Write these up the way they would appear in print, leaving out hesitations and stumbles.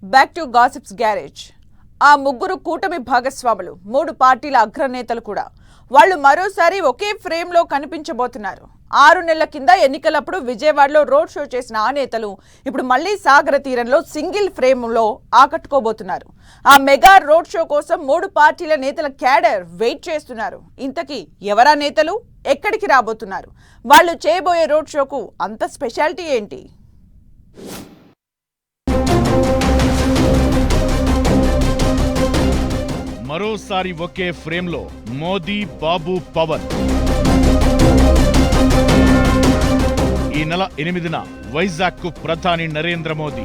Back to gossips garage. ఆ ముగ్గురు కూటమి భాగస్వాములు, 3 పార్టీల అగ్రనేతలు కూడా వాళ్ళు మరోసారి ఒకే ఫ్రేమ్ లో కనిపించబోతున్నారు. 6 నెలల కింద ఎన్నికలప్పుడు విజయవాడలో రోడ్ షో చేసిన ఆ నేతలు ఇప్పుడు మళ్లీ సాగర తీరంలో సింగిల్ ఫ్రేమ్ లో ఆకట్టుకోబోతున్నారు. ఆ మెగా రోడ్ షో కోసం 3 పార్టీల నేతల క్యాడర్ వెయిట్ చేస్తున్నారు. ఇంతకీ ఎవరా నేతలు, ఎక్కడికి రాబోతున్నారు, వాళ్ళు చేయబోయే రోడ్ షోకు అంత స్పెషాలిటీ ఏంటి? మరోసారి ఒకే ఫ్రేమ్లో మోదీ, బాబు, పవన్. ఈ నెల 8న వైజాగ్కు ప్రధాని నరేంద్ర మోదీ.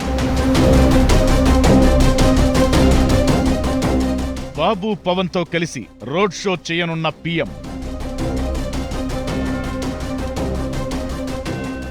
బాబు, పవన్తో కలిసి రోడ్ షో చేయనున్న పీఎం.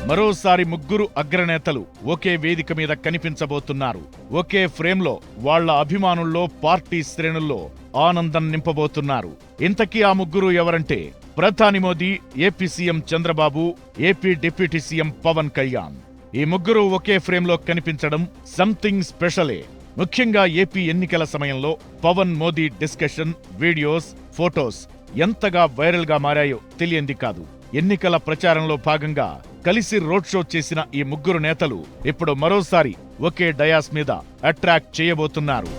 మరోసారి ముగ్గురు అగ్రనేతలు ఒకే వేదిక మీద కనిపించబోతున్నారు. ఒకే ఫ్రేమ్లో వాళ్ల అభిమానుల్లో, పార్టీ శ్రేణుల్లో ఆనందం నింపబోతున్నారు. ఇంతకీ ఆ ముగ్గురు ఎవరంటే ప్రధాని Modi, AP CM Chandrababu, AP deputy CM Pawan Kalyan. ఈ ముగ్గురు ఒకే ఫ్రేమ్లో కనిపించడం సంథింగ్ స్పెషలే. ముఖ్యంగా ఏపీ ఎన్నికల సమయంలో Pawan Modi discussion, videos, photos ఎంతగా వైరల్ గా మారాయో తెలియంది కాదు. ఎన్నికల ప్రచారంలో భాగంగా కలిసి రోడ్ షో చేసిన ఈ ముగ్గురు నేతలు ఇప్పుడు మరోసారి ఒకే డయాస్ మీద అట్రాక్ట్ చేయబోతున్నారు.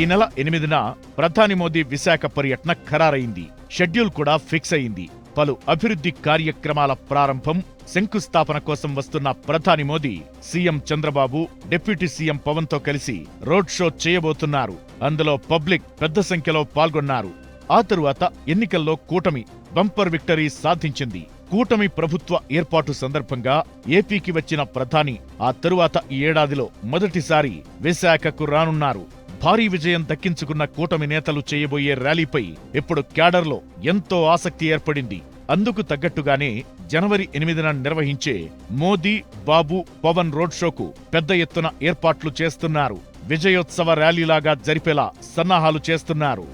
ఈ నెల 8న ప్రధాని మోదీ విశాఖ పర్యటన ఖరారైంది. షెడ్యూల్ కూడా ఫిక్స్ అయింది. పలు అభివృద్ధి కార్యక్రమాల ప్రారంభం, శంకుస్థాపన కోసం వస్తున్న ప్రధాని Modi CM Chandrababu, deputy CM Pawan తో కలిసి రోడ్ షో చేయబోతున్నారు. అందులో పబ్లిక్ పెద్ద సంఖ్యలో పాల్గొన్నారు. ఆ తరువాత ఎన్నికల్లో కూటమి బంపర్ విక్టరీ సాధించింది. కూటమి ప్రభుత్వ ఏర్పాటు సందర్భంగా ఏపీకి వచ్చిన ప్రధాని ఆ తరువాత ఈ ఏడాదిలో మొదటిసారి విశాఖకు రానున్నారు. భారీ విజయం దక్కించుకున్న కూటమి నేతలు చేయబోయే ర్యాలీపై ఇప్పుడు క్యాడర్లో ఎంతో ఆసక్తి ఏర్పడింది. అందుకు తగ్గట్టుగానే జనవరి 8న నిర్వహించే మోదీ, బాబు, పవన్ రోడ్ షోకు పెద్ద ఎత్తున ఏర్పాట్లు చేస్తున్నారు. విజయోత్సవ ర్యాలీలాగా జరిపేలా సన్నాహాలు చేస్తున్నారు.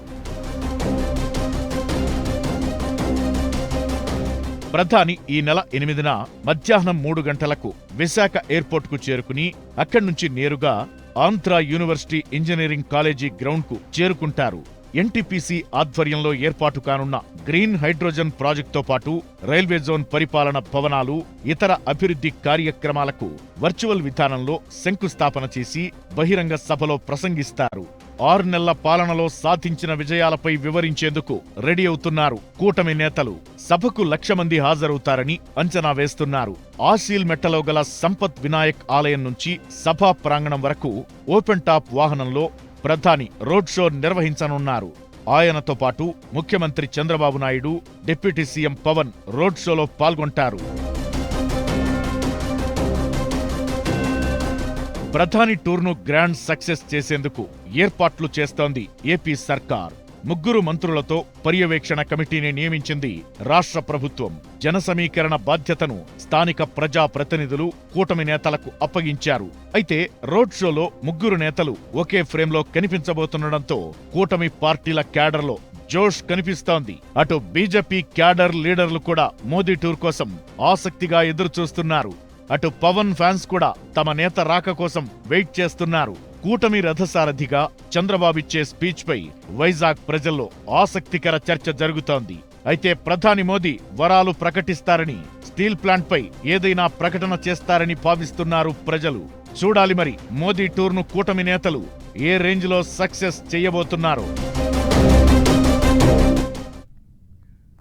ప్రధాని ఈ నెల 8న మధ్యాహ్నం 3 గంటలకు విశాఖ ఎయిర్పోర్ట్కు చేరుకుని అక్కడి నుంచి నేరుగా ఆంధ్ర యూనివర్సిటీ ఇంజనీరింగ్ కాలేజీ గ్రౌండ్కు చేరుకుంటారు. ఎన్టీపీసీ ఆధ్వర్యంలో ఏర్పాటు కానున్న గ్రీన్ హైడ్రోజన్ ప్రాజెక్టుతో పాటు రైల్వే జోన్ పరిపాలన భవనాలు, ఇతర అభివృద్ధి కార్యక్రమాలకు వర్చువల్ విధానంలో శంకుస్థాపన చేసి బహిరంగ సభలో ప్రసంగిస్తారు. 6 నెలల పాలనలో సాధించిన విజయాలపై వివరించేందుకు రెడీ అవుతున్నారు కూటమి నేతలు. సభకు 1,00,000 మంది హాజరవుతారని అంచనా వేస్తున్నారు. ఆశీల్ మెట్టలో గల సంపత్ వినాయక్ ఆలయం నుంచి సభా ప్రాంగణం వరకు ఓపెన్ టాప్ వాహనంలో ప్రధాని రోడ్ షో నిర్వహించనున్నారు. ఆయనతో పాటు ముఖ్యమంత్రి Chandrababu Naidu, deputy CM Pawan road షోలో పాల్గొంటారు. ప్రధాని టూర్ను గ్రాండ్ సక్సెస్ చేసేందుకు ఏర్పాట్లు చేస్తోంది ఏపీ సర్కార్. ముగ్గురు మంత్రులతో పర్యవేక్షణ కమిటీని నియమించింది రాష్ట్ర ప్రభుత్వం. జన సమీకరణ బాధ్యతను స్థానిక ప్రజా ప్రతినిధులు, కూటమి నేతలకు అప్పగించారు. అయితే రోడ్ షోలో ముగ్గురు నేతలు ఒకే ఫ్రేమ్లో కనిపించబోతుండటంతో కూటమి పార్టీల క్యాడర్లో జోష్ కనిపిస్తోంది. అటు బీజేపీ క్యాడర్ లీడర్లు కూడా మోదీ టూర్ కోసం ఆసక్తిగా ఎదురుచూస్తున్నారు. అటు పవన్ ఫ్యాన్స్ కూడా తమ నేత రాక కోసం వెయిట్ చేస్తున్నారు. కూటమి రథసారథిగా చంద్రబాబిచ్చే స్పీచ్ పై వైజాగ్ ప్రజల్లో ఆసక్తికర చర్చ జరుగుతోంది. అయితే ప్రధాని మోదీ వరాలు ప్రకటిస్తారని, స్టీల్ ప్లాంట్ పై ఏదైనా ప్రకటన చేస్తారని భావిస్తున్నారు ప్రజలు. చూడాలి మరి మోదీ టూర్ను కూటమి నేతలు ఏ రేంజ్లో సక్సెస్ చేయబోతున్నారు.